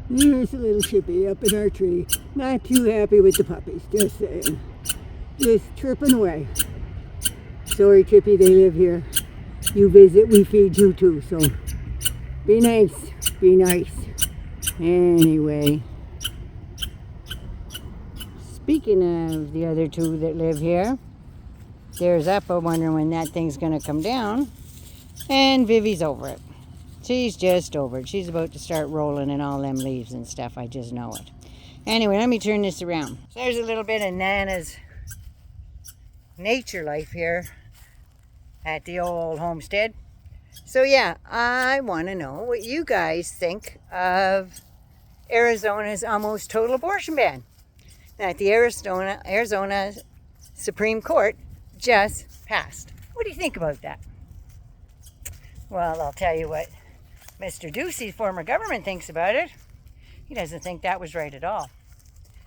There's a little chippy up in our tree. Not too happy with the puppies, just saying. Just chirping away. Sorry, Chippy, they live here. You visit, we feed you too, so be nice. Be nice. Anyway. Speaking of the other two that live here, there's Appa wondering when that thing's going to come down. And Vivi's over it. She's just over it. She's about to start rolling in all them leaves and stuff. I just know it. Anyway, let me turn this around. So there's a little bit of Nana's nature life here at the old homestead. So yeah, I want to know what you guys think of Arizona's almost total abortion ban that the Arizona Supreme Court just passed. What do you think about that? Well, I'll tell you what Mr. Ducey's former government thinks about it. He doesn't think that was right at all.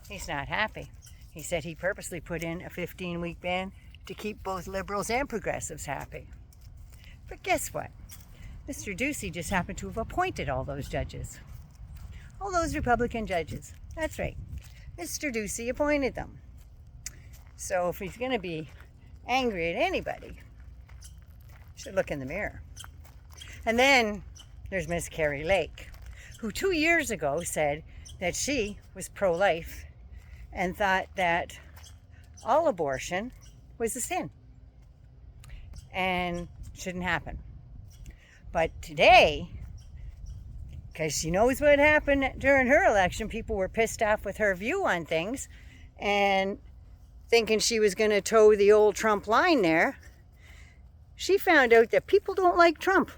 He's not happy. He said he purposely put in a 15-week ban to keep both liberals and progressives happy. But guess what? Mr. Ducey just happened to have appointed all those judges. All those Republican judges. That's right. Mr. Ducey appointed them. So if he's going to be angry at anybody, he should look in the mirror. And then there's Miss Kari Lake, who 2 years ago said that she was pro-life and thought that all abortion was a sin and shouldn't happen. But today, because she knows what happened during her election, people were pissed off with her view on things and thinking she was going to toe the old Trump line there. She found out that people don't like Trump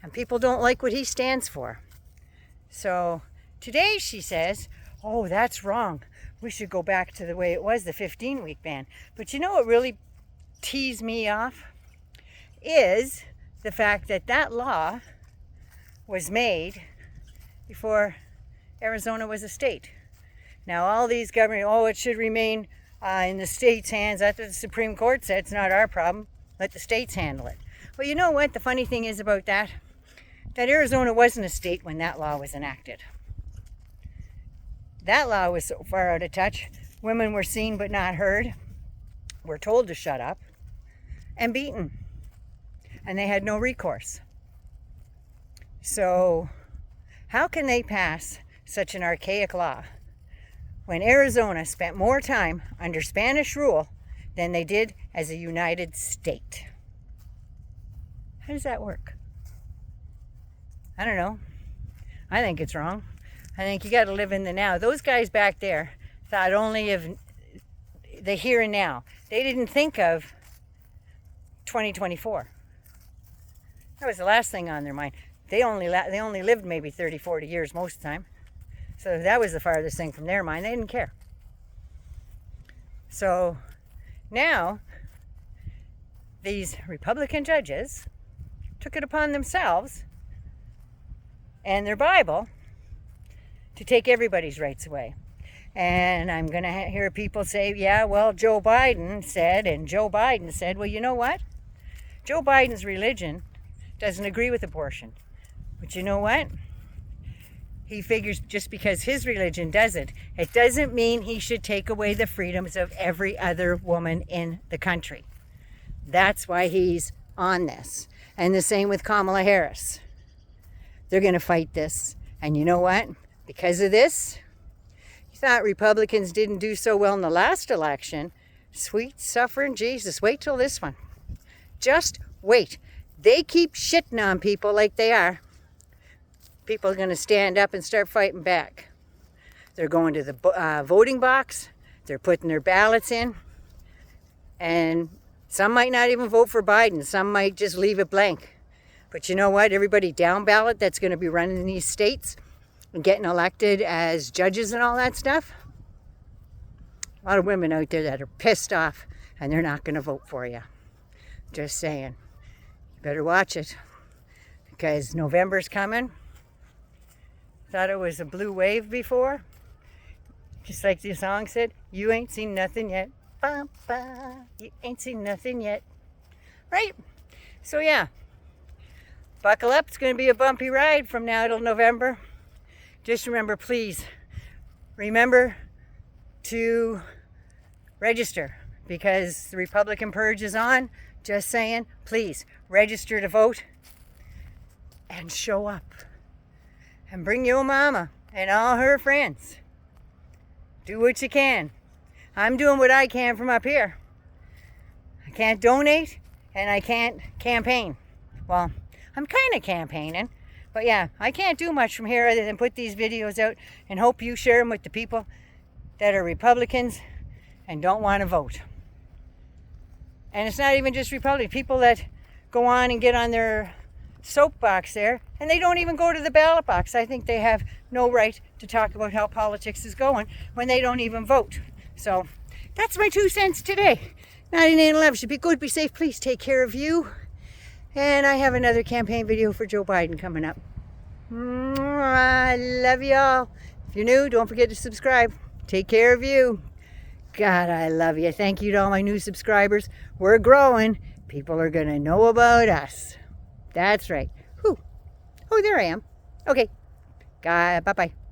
and people don't like what he stands for. So today she says, oh, that's wrong. We should go back to the way it was, the 15-week ban. But you know what really teased me off is the fact that that law was made before Arizona was a state. Now all these government, it should remain in the state's hands. That's what the Supreme Court said. It's not our problem. Let the states handle it. Well, you know what the funny thing is about that? That Arizona wasn't a state when that law was enacted. That law was so far out of touch. Women were seen but not heard, were told to shut up, and beaten. And they had no recourse. So how can they pass such an archaic law when Arizona spent more time under Spanish rule than they did as a united state? How does that work? I don't know. I think it's wrong. I think you got to live in the now. Those guys back there thought only of the here and now. They didn't think of 2024. That was the last thing on their mind. They only lived maybe 30, 40 years most of the time. So that was the farthest thing from their mind. They didn't care. So now these Republican judges took it upon themselves and their Bible to take everybody's rights away. And I'm going to hear people say, yeah, well, Joe Biden said, well, you know what? Joe Biden's religion doesn't agree with abortion. But you know what? He figures just because his religion doesn't, it doesn't mean he should take away the freedoms of every other woman in the country. That's why he's on this. And the same with Kamala Harris. They're going to fight this. And you know what? Because of this, you thought Republicans didn't do so well in the last election. Sweet suffering Jesus. Wait till this one. Just wait. They keep shitting on people like they are. People are going to stand up and start fighting back. They're going to the voting box. They're putting their ballots in. And some might not even vote for Biden. Some might just leave it blank. But you know what? Everybody down ballot that's going to be running in these states and getting elected as judges and all that stuff. A lot of women out there that are pissed off and they're not going to vote for you. Just saying. You better watch it. Because November's coming. Thought it was a blue wave before. Just like the song said, you ain't seen nothing yet. Ba, ba. You ain't seen nothing yet. Right? So yeah. Buckle up. It's going to be a bumpy ride from now till November. just remember, please, remember to register, because the Republican purge is on. Just saying, please register to vote and show up and bring your mama and all her friends. Do what you can. I'm doing what I can from up here. I can't donate and I can't campaign. Well, I'm kind of campaigning, but yeah, I can't do much from here other than put these videos out and hope you share them with the people that are Republicans and don't want to vote. And it's not even just Republicans, people that go on and get on their soapbox there, and they don't even go to the ballot box. I think they have no right to talk about how politics is going when they don't even vote. So that's my 2 cents today. 9911 should be good, be safe, please take care of you. And I have another campaign video for Joe Biden coming up. I love y'all. If you're new, don't forget to subscribe. Take care of you. God, I love you. Thank you to all my new subscribers. We're growing. People are going to know about us. That's right. Whew. Oh, there I am. Okay. Bye-bye.